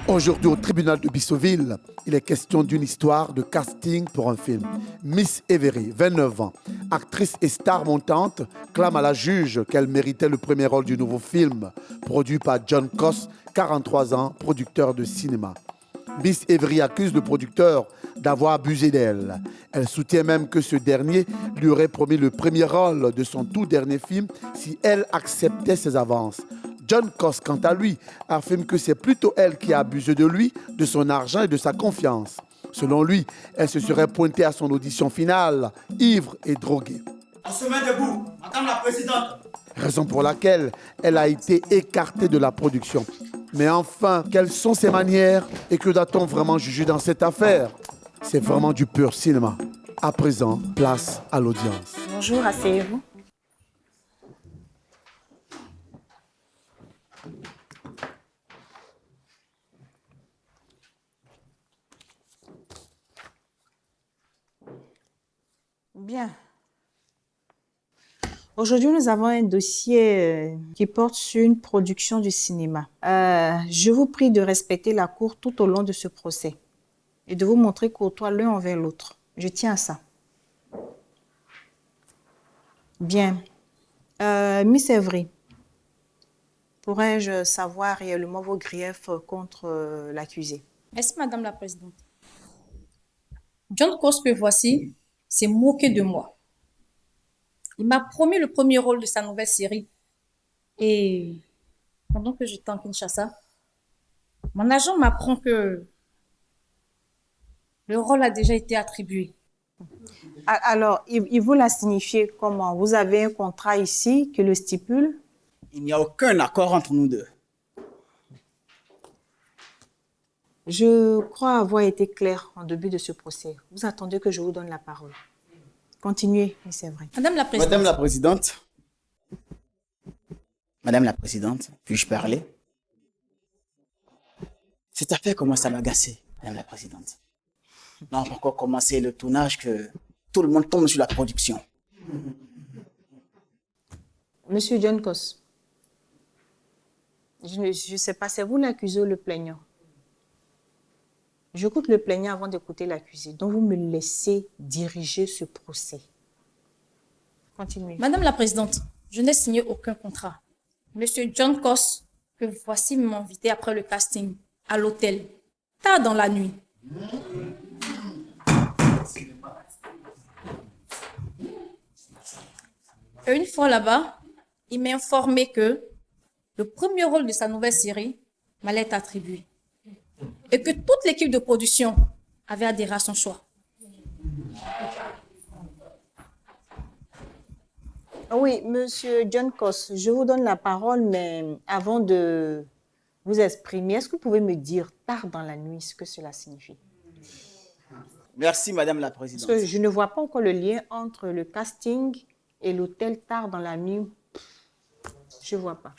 Aujourd'hui, au tribunal de Bissoville, il est question d'une histoire de casting pour un film. Miss Avery, 29 ans, actrice et star montante, clame à la juge qu'elle méritait le premier rôle du nouveau film, produit par John Coss, 43 ans, producteur de cinéma. Miss Avery accuse le producteur d'avoir abusé d'elle. Elle soutient même que ce dernier lui aurait promis le premier rôle de son tout dernier film si elle acceptait ses avances. John Coss, quant à lui, affirme que c'est plutôt elle qui a abusé de lui, de son argent et de sa confiance. Selon lui, elle se serait pointée à son audition finale, ivre et droguée. On se met debout, Madame la Présidente. Raison pour laquelle elle a été écartée de la production. Mais enfin, quelles sont ses manières et que doit-on vraiment juger dans cette affaire? C'est vraiment du pur cinéma. À présent, place à l'audience. Bonjour, asseyez-vous. Bien. Aujourd'hui, nous avons un dossier qui porte sur une production du cinéma. Je vous prie de respecter la cour tout au long de ce procès et de vous montrer courtois l'un envers l'autre. Je tiens à ça. Bien. Miss Avery, pourrais-je savoir réellement vos griefs contre l'accusé? Merci, Madame la Présidente. John Coss que voici s'est moqué de moi. Il m'a promis le premier rôle de sa nouvelle série. Et pendant que j'étais en Kinshasa, mon agent m'apprend que le rôle a déjà été attribué. Alors, il vous l'a signifié comment? Vous avez un contrat ici qui le stipule? Il n'y a aucun accord entre nous deux. Je crois avoir été clair en début de ce procès. Vous attendez que je vous donne la parole. Continuez, mais c'est vrai. Madame la Présidente. Madame la Présidente. Madame la Présidente, puis-je parler? Cette affaire commence à m'agacer, Madame la Présidente. On n'a pas encore commencé le tournage que tout le monde tombe sur la production. Monsieur John Coss, je ne sais pas, c'est vous l'accusé ou le plaignant? J'écoute le plaignant avant d'écouter l'accusé, donc vous me laissez diriger ce procès. Continuez. Madame la Présidente, je n'ai signé aucun contrat. Monsieur John Coss, que voici, m'a invité après le casting à l'hôtel, tard dans la nuit. Et une fois là-bas, il m'a informé que le premier rôle de sa nouvelle série m'allait être attribué et que toute l'équipe de production avait adhéré à son choix. Oui, monsieur John Coss, je vous donne la parole, mais avant de vous exprimer, est-ce que vous pouvez me dire tard dans la nuit ce que cela signifie? Merci, Madame la Présidente. Parce que je ne vois pas encore le lien entre le casting et l'hôtel tard dans la nuit. Je ne vois pas.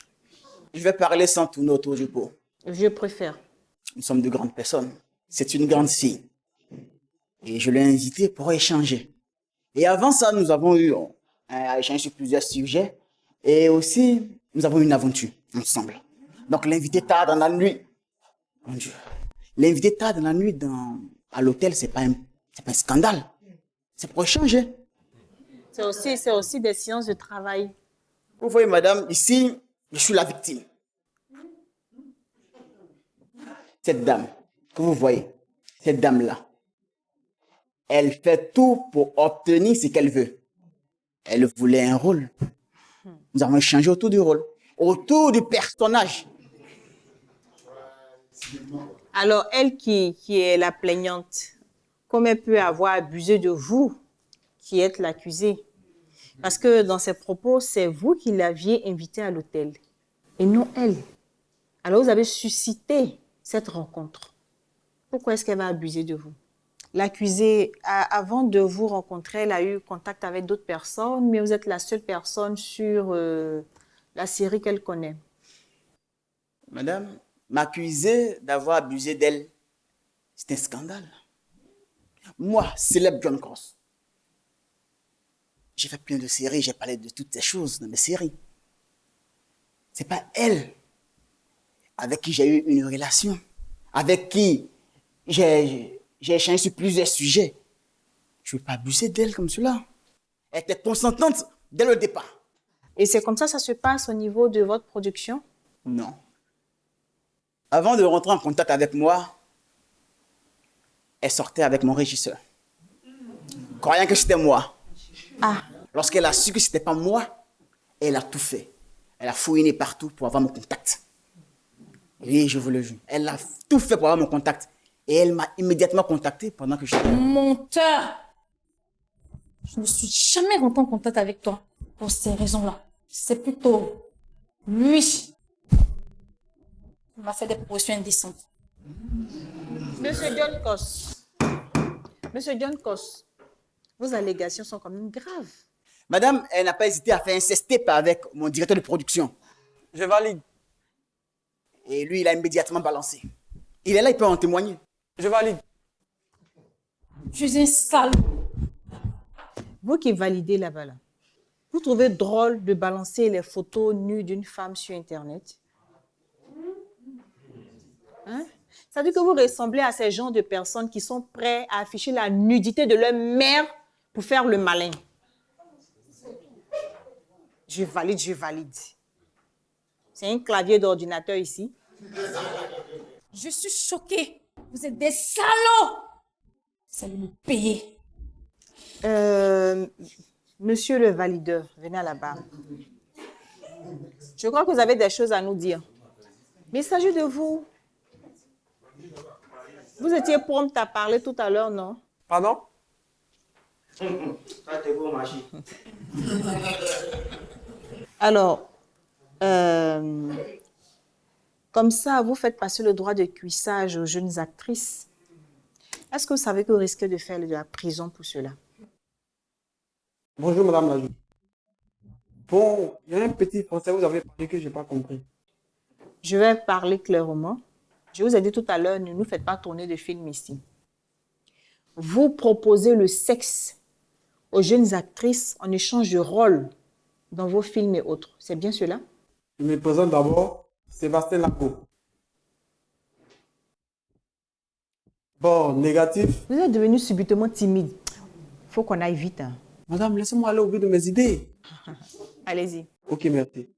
Je vais parler sans tourner autour du pot. Je préfère. Nous sommes de grandes personnes. C'est une grande fille. Et je l'ai invitée pour échanger. Et avant ça, nous avons eu à échanger sur plusieurs sujets. Et aussi, nous avons eu une aventure ensemble. Donc, l'invité tard dans la nuit. Mon Dieu. L'invité tard dans la nuit à l'hôtel, c'est pas un scandale. C'est pour échanger. C'est aussi des séances de travail. Vous voyez, madame, ici, je suis la victime. Cette dame que vous voyez, cette dame-là, elle fait tout pour obtenir ce qu'elle veut. Elle voulait un rôle. Nous avons échangé autour du rôle, autour du personnage. Alors, elle qui est la plaignante, comment elle peut avoir abusé de vous, qui êtes l'accusé? Parce que dans ses propos, c'est vous qui l'aviez invitée à l'hôtel, et non elle. Alors, vous avez suscité cette rencontre. Pourquoi est-ce qu'elle va abuser de vous? L'accusée, avant de vous rencontrer, elle a eu contact avec d'autres personnes, mais vous êtes la seule personne sur la série qu'elle connaît. Madame, m'accuser d'avoir abusé d'elle, c'est un scandale. Moi, célèbre John Coss, j'ai fait plein de séries, j'ai parlé de toutes ces choses dans mes séries. C'est pas elle avec qui j'ai eu une relation avec qui j'ai échangé sur plusieurs sujets. Je ne veux pas abuser d'elle comme cela. Elle était consentante dès le départ. Et c'est comme ça se passe au niveau de votre production? Non. Avant de rentrer en contact avec moi, elle sortait avec mon régisseur. Croyant que c'était moi. Ah, Lorsqu'elle a su que c'était pas moi, elle a tout fait. Elle a fouiné partout pour avoir mon contact. Oui, je vous le jure. Elle a tout fait pour avoir mon contact. Et elle m'a immédiatement contacté pendant que j'étais... Menteur! Je ne suis jamais rentrée en contact avec toi pour ces raisons-là. C'est plutôt lui qui m'a fait des propositions indécentes. Monsieur John Kos. Monsieur John Kos, vos allégations sont quand même graves. Madame, elle n'a pas hésité à faire un step avec mon directeur de production. Je valide. Et lui, il a immédiatement balancé. Il est là, il peut en témoigner. Je valide. Je suis un salaud. Vous qui validez là-bas, là, vous trouvez drôle de balancer les photos nues d'une femme sur Internet? Hein? Ça veut dire que vous ressemblez à ces gens de personnes qui sont prêts à afficher la nudité de leur mère pour faire le malin. Je valide, je valide. C'est un clavier d'ordinateur ici. Je suis choquée. Vous êtes des salauds. Vous allez me payer. Monsieur le valideur, venez à la barre. Je crois que vous avez des choses à nous dire. Mais il s'agit de vous. Vous étiez prompt à parler tout à l'heure, non? Pardon? Alors, comme ça, vous faites passer le droit de cuissage aux jeunes actrices. Est-ce que vous savez que vous risquez de faire de la prison pour cela? Bonjour, madame la juge. Bon, il y a un petit français, vous avez parlé que je n'ai pas compris. Je vais parler clairement. Je vous ai dit tout à l'heure, ne nous faites pas tourner de film ici. Vous proposez le sexe aux jeunes actrices en échange de rôles dans vos films et autres. C'est bien cela? Je me présente d'abord, Sébastien Lago. Bon, négatif. Vous êtes devenu subitement timide. Il faut qu'on aille vite. Hein. Madame, laissez-moi aller au bout de mes idées. Allez-y. Ok, merci.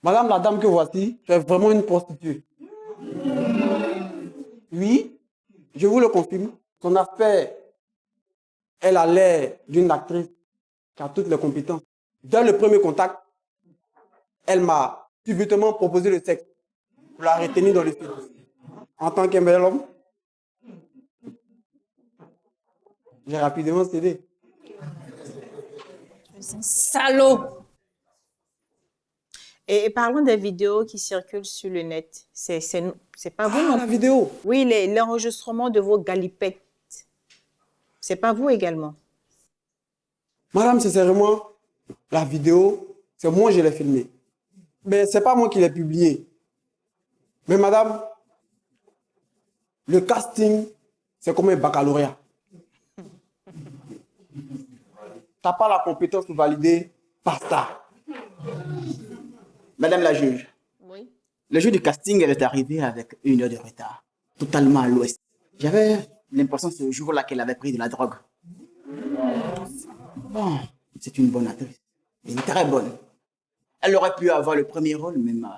Madame, la dame que voici, tu es vraiment une prostituée. Oui, je vous le confirme. Son aspect, elle a l'air d'une actrice qui a toutes les compétences. Dès le premier contact, elle m'a subitement proposé le sexe pour la retenir dans le film. En tant qu'un bel homme, j'ai rapidement cédé. C'est un salaud. Et parlons des vidéos qui circulent sur le net. C'est pas vous, Ah, non? la vidéo. Oui, l'enregistrement de vos galipettes. C'est pas vous également. Madame, sincèrement, la vidéo, c'est moi qui l'ai filmée. Mais c'est pas moi qui l'ai publiée. Mais madame, le casting, c'est comme un baccalauréat. T'as pas la compétence pour valider, basta. Madame la juge, Oui. le jour du casting, elle est arrivée avec 1 heure de retard. Totalement à l'ouest. J'avais l'impression ce jour-là qu'elle avait pris de la drogue. Bon, c'est une bonne actrice. Une très bonne. Elle aurait pu avoir le premier rôle, même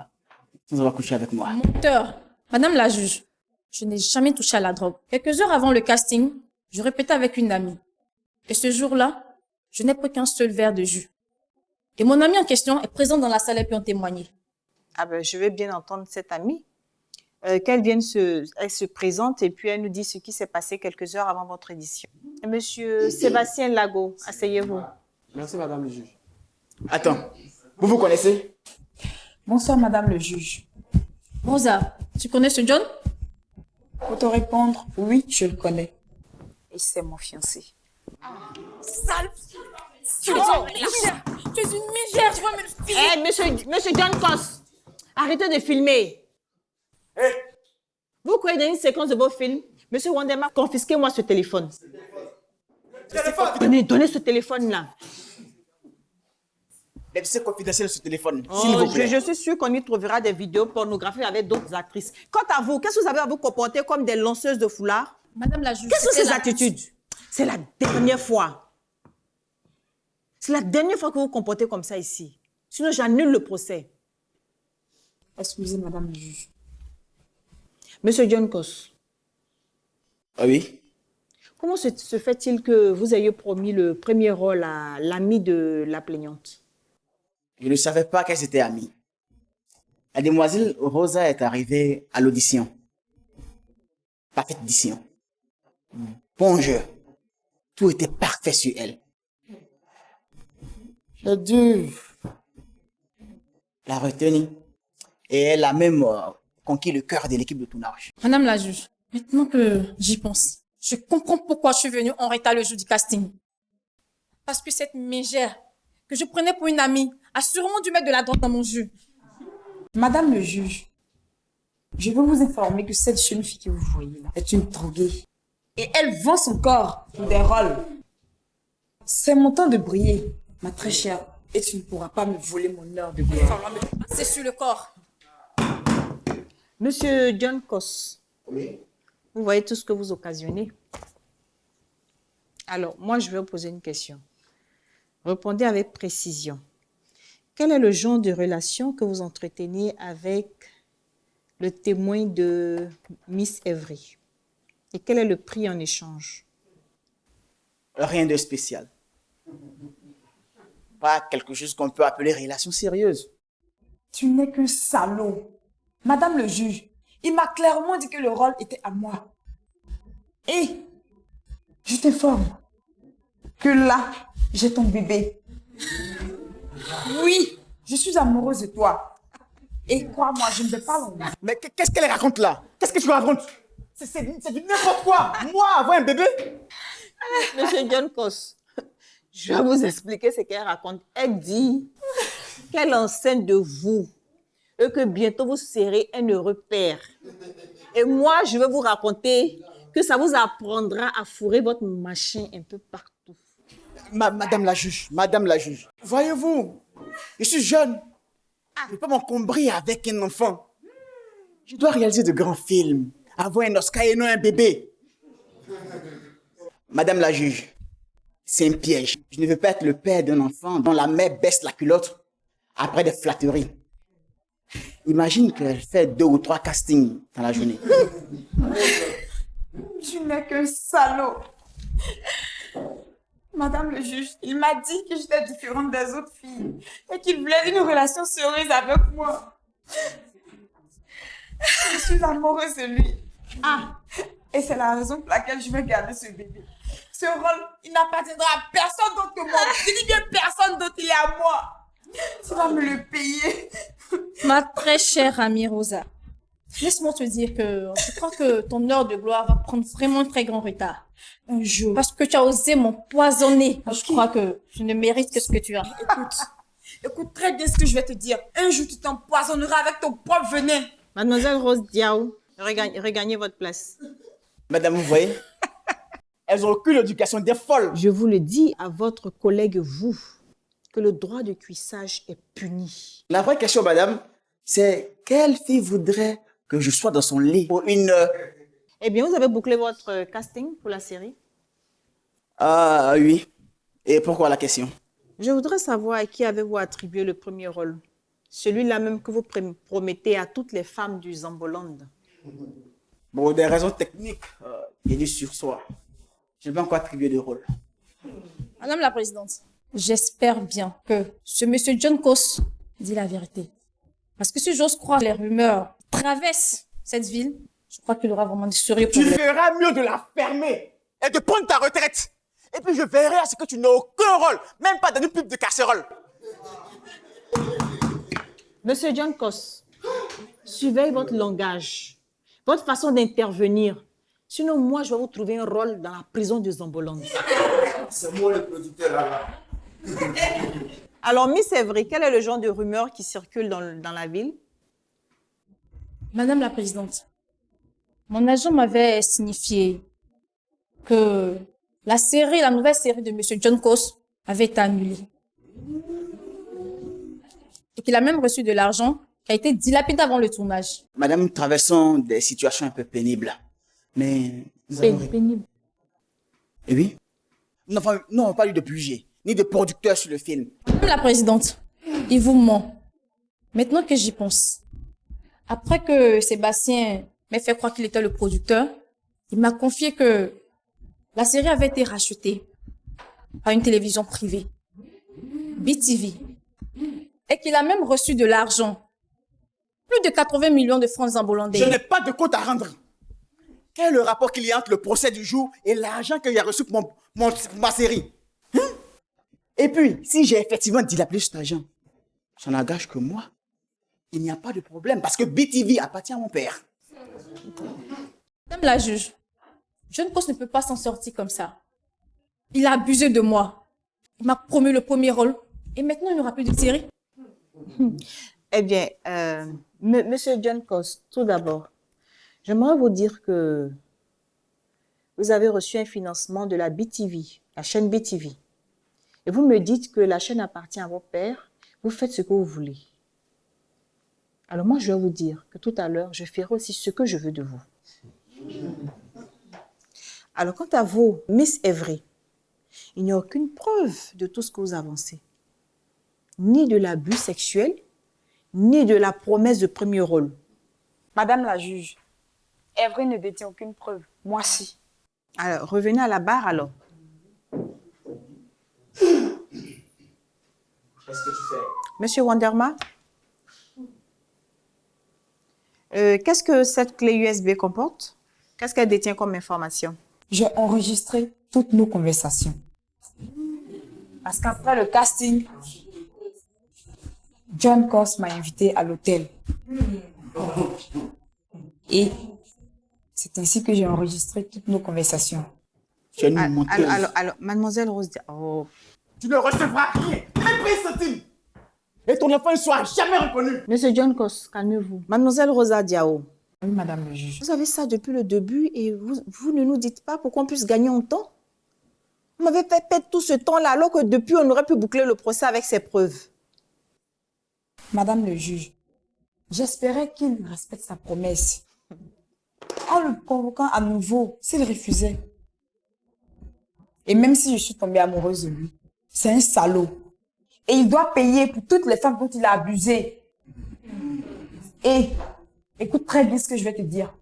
sans avoir couché avec moi. Menteur. Madame la juge, je n'ai jamais touché à la drogue. Quelques heures avant le casting, je répétais avec une amie. Et ce jour-là, je n'ai pris qu'un seul verre de jus. Et mon amie en question est présente dans la salle et peut en témoigner. Ah ben, je vais bien entendre cette amie. Elle se présente et puis elle nous dit ce qui s'est passé quelques heures avant votre édition. Monsieur Sébastien Lago, asseyez-vous. Merci, madame le juge. Attends, vous vous connaissez? Bonsoir, madame le juge. Rosa, tu connais ce John? Pour te répondre, oui, je le connais. Et c'est mon fiancé. Sale! Tu es une mégère! Tu es une mégère! Tu vas me le filer! Monsieur John Kos, arrêtez de filmer. Vous croyez dans une séquence de vos films? Monsieur Wandema, confisquez-moi ce téléphone. Donnez ce téléphone-là. Les dossiers confidentiels sur téléphone, Oh, s'il vous plaît. je suis sûre qu'on y trouvera des vidéos pornographiques avec d'autres actrices. Quant à vous, qu'est-ce que vous avez à vous comporter comme des lanceuses de foulards? Madame la juge. Quelles sont c'était ces la- attitudes? C'est la dernière fois. C'est la dernière fois que vous vous comportez comme ça ici. Sinon, j'annule le procès. Excusez, madame la juge. Monsieur John Kos, Ah oui? comment se fait-il que vous ayez promis le premier rôle à l'ami de la plaignante? Je ne savais pas qu'elles étaient amies. La demoiselle Rosa est arrivée à l'audition. Parfaite audition. Bon jeu. Tout était parfait sur elle. J'ai dû la retenir. Et elle a même conquis le cœur de l'équipe de tournage. Madame la juge, maintenant que j'y pense, je comprends pourquoi je suis venue en retard le jour du casting. Parce que cette mégère que je prenais pour une amie a sûrement dû mettre de la drogue dans mon jus. Madame le juge, je veux vous informer que cette jeune fille que vous voyez là est une droguée. Et elle vend son corps pour des rôles. C'est mon temps de briller, ma très chère. Et tu ne pourras pas me voler mon heure de gloire. C'est sur le corps. Monsieur John Kos, vous voyez tout ce que vous occasionnez. Alors, moi, je vais vous poser une question. Répondez avec précision. Quel est le genre de relation que vous entretenez avec le témoin de Miss Evry? Et quel est le prix en échange? Rien de spécial. Pas quelque chose qu'on peut appeler relation sérieuse. Tu n'es qu'un salaud. Madame le juge, il m'a clairement dit que le rôle était à moi. Et je t'informe que là, j'ai ton bébé. Oui, je suis amoureuse de toi. Et crois-moi, je ne vais pas l'enlever. Mais qu'est-ce qu'elle raconte là? Qu'est-ce que tu racontes? C'est du n'importe quoi. Moi, avoir un bébé? Monsieur John Kos, je vais vous expliquer ce qu'elle raconte. Elle dit qu'elle est enceinte de vous et que bientôt vous serez un heureux père. Et moi, je vais vous raconter que ça vous apprendra à fourrer votre machin un peu partout. Madame la juge, voyez-vous, je suis jeune. Je ne peux pas m'encombrer avec un enfant. Je dois réaliser de grands films, avoir un Oscar et non un bébé. Madame la juge, c'est un piège. Je ne veux pas être le père d'un enfant dont la mère baisse la culotte après des flatteries. Imagine qu'elle fait 2 ou 3 castings dans la journée. Tu n'es qu'un salaud. Madame le juge, il m'a dit que j'étais différente des autres filles et qu'il voulait une relation sérieuse avec moi. Je suis amoureuse de lui. Et c'est la raison pour laquelle je vais garder ce bébé. Ce rôle, il n'appartiendra à personne d'autre que moi. Je dis bien personne d'autre, il est à moi. Tu vas me le payer. Ma très chère amie Rosa, laisse-moi te dire que je crois que ton heure de gloire va prendre vraiment un très grand retard. Un jour. Parce que tu as osé m'empoisonner. Je crois que je ne mérite que ce que tu as. Écoute très bien ce que je vais te dire. Un jour, tu t'empoisonneras avec ton propre venin. Mademoiselle Rose Diao, regagnez votre place. Madame, vous voyez, elles ont aucune éducation, des folles. Je vous le dis à votre collègue, vous, que le droit de cuissage est puni. La vraie question, madame, c'est quelle fille voudrait que je sois dans son lit pour une... Eh bien, vous avez bouclé votre casting pour la série? Ah oui. Et pourquoi la question? Je voudrais savoir à qui avez-vous attribué le premier rôle? Celui-là même que vous promettez à toutes les femmes du Zamboland. Pour des raisons techniques et du sursoir, je n'ai pas encore attribué de rôle. Madame la présidente, j'espère bien que ce monsieur John Kos dit la vérité. Parce que si j'ose croire les rumeurs traversent cette ville, je crois qu'il aura vraiment des sérieux Tu problèmes. feras mieux de la fermer et de prendre ta retraite. Et puis je verrai à ce que tu n'as aucun rôle, même pas dans une pub de casserole. Monsieur John Kos, surveillez votre langage, votre façon d'intervenir. Sinon, moi, je vais vous trouver un rôle dans la prison de Zamboland. C'est moi le producteur là. Alors, Miss Evry, quel est le genre de rumeur qui circule dans la ville? Madame la présidente, mon agent m'avait signifié que la nouvelle série de monsieur John Kos avait été annulée. et qu'il a même reçu de l'argent qui a été dilapidé avant le tournage. Madame, nous traversons des situations un peu pénibles. Mais nous allons... Pénible. Eh oui? Nous n'avons pas eu de budget, ni de producteur sur le film. Madame la présidente, il vous ment. Maintenant que j'y pense, après que Sébastien m'ait fait croire qu'il était le producteur, il m'a confié que la série avait été rachetée par une télévision privée, BTV, et qu'il a même reçu de l'argent, plus de 80 millions de francs zambolandais. Je n'ai pas de compte à rendre. Quel est le rapport qu'il y a entre le procès du jour et l'argent qu'il a reçu pour ma série? Hein? Et puis, si j'ai effectivement dilapidé cet argent, ça n'engage que moi. Il n'y a pas de problème parce que BTV appartient à mon père. Madame la juge, John Cost ne peut pas s'en sortir comme ça. Il a abusé de moi. Il m'a promis le premier rôle. Et maintenant, il n'y aura plus de série. Eh bien, Monsieur John Cost, tout d'abord, j'aimerais vous dire que vous avez reçu un financement de la BTV, la chaîne BTV. Et vous me dites que la chaîne appartient à vos pères. Vous faites ce que vous voulez. Alors moi, je vais vous dire que tout à l'heure, je ferai aussi ce que je veux de vous. Alors, quant à vous, Miss Evry, il n'y a aucune preuve de tout ce que vous avancez. Ni de l'abus sexuel, ni de la promesse de premier rôle. Madame la juge, Evry ne détient aucune preuve. Moi, si. Alors, revenez à la barre alors. Qu'est-ce que tu fais? Monsieur Wanderma, qu'est-ce que cette clé USB comporte? Qu'est-ce qu'elle détient comme information? J'ai enregistré toutes nos conversations. Parce qu'après le casting, John Cost m'a invité à l'hôtel. Et c'est ainsi que j'ai enregistré toutes nos conversations. Tu es une menteuse. Alors, mademoiselle Rose, oh, Tu ne recevras rien, même pas un centime. Et ton enfant ne sera jamais reconnu. Monsieur John Cost, calmez-vous. Mademoiselle Rosa Diao, Oui, madame le juge. vous avez ça depuis le début et vous ne nous dites pas pour qu'on puisse gagner en temps. Vous m'avez fait perdre tout ce temps-là alors que depuis, on aurait pu boucler le procès avec ses preuves. Madame le juge, j'espérais qu'il respecte sa promesse. En le convoquant à nouveau, s'il refusait. Et même si je suis tombée amoureuse de lui, c'est un salaud. Et il doit payer pour toutes les femmes dont il a abusé. Et écoute très bien ce que je vais te dire.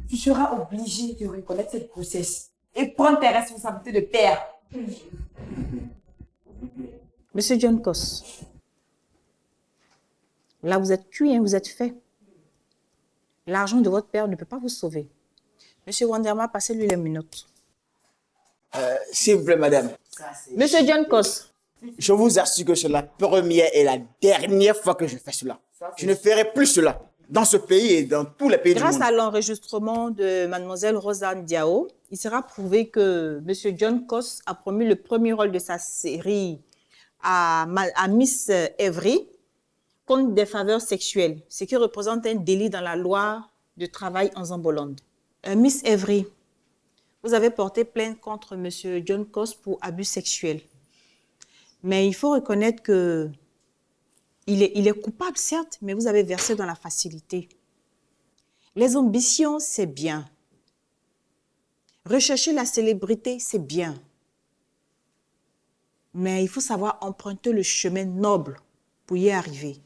Tu seras obligé de reconnaître cette grossesse et prendre tes responsabilités de père. Monsieur John Cost, là vous êtes cuit, hein, vous êtes fait. L'argent de votre père ne peut pas vous sauver. Monsieur Wanderma, passez-lui les minutes. S'il vous plaît, madame. Monsieur John Cost, Je vous assure que c'est la première et la dernière fois que je fais cela. Je ne ferai plus cela dans ce pays et dans tous les pays du grâce monde. à l'enregistrement de mademoiselle Rosanne Diao, il sera prouvé que Monsieur John Cost a promis le premier rôle de sa série à Miss Evry contre des faveurs sexuelles, ce qui représente un délit dans la loi de travail en Zambolande. Miss Evry, vous avez porté plainte contre Monsieur John Cost pour abus sexuels. Mais il faut reconnaître que il est coupable, certes, mais vous avez versé dans la facilité. Les ambitions, c'est bien. Rechercher la célébrité, c'est bien. Mais il faut savoir emprunter le chemin noble pour y arriver.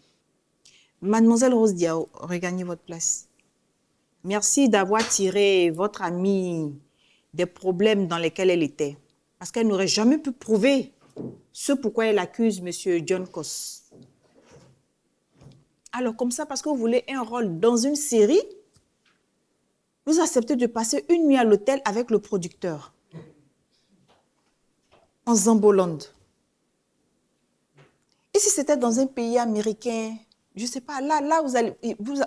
Mademoiselle Rose Diao, regagnez votre place. Merci d'avoir tiré votre amie des problèmes dans lesquels elle était. Parce qu'elle n'aurait jamais pu prouver ce pourquoi elle accuse M. John Cost. Alors, comme ça, parce que vous voulez un rôle dans une série, vous acceptez de passer une nuit à l'hôtel avec le producteur. En Zambolande. Et si c'était dans un pays américain, je ne sais pas, là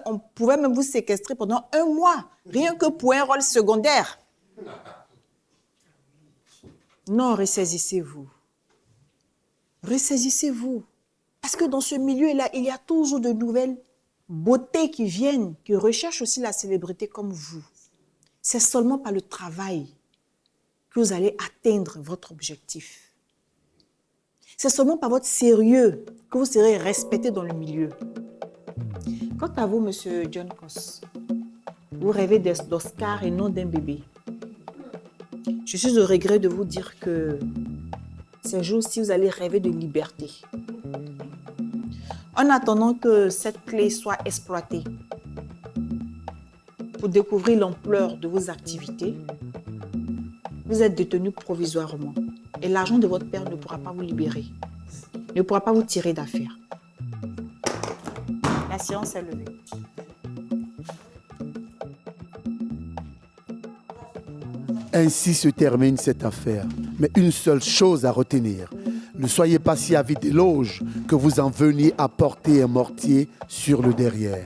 on pouvait même vous séquestrer pendant 1 mois, rien que pour un rôle secondaire. Non, ressaisissez-vous. Ressaisissez-vous. Parce que dans ce milieu-là, il y a toujours de nouvelles beautés qui viennent, qui recherchent aussi la célébrité comme vous. C'est seulement par le travail que vous allez atteindre votre objectif. C'est seulement par votre sérieux que vous serez respecté dans le milieu. Quant à vous, monsieur John Coss, vous rêvez d'Oscar et non d'un bébé. Je suis au regret de vous dire que ces jours-ci, vous allez rêver de liberté. En attendant que cette clé soit exploitée pour découvrir l'ampleur de vos activités, vous êtes détenu provisoirement et l'argent de votre père ne pourra pas vous libérer, ne pourra pas vous tirer d'affaire. La séance est levée. Ainsi se termine cette affaire. Mais une seule chose à retenir. Ne soyez pas si avide d'éloges que vous en veniez à porter un mortier sur le derrière.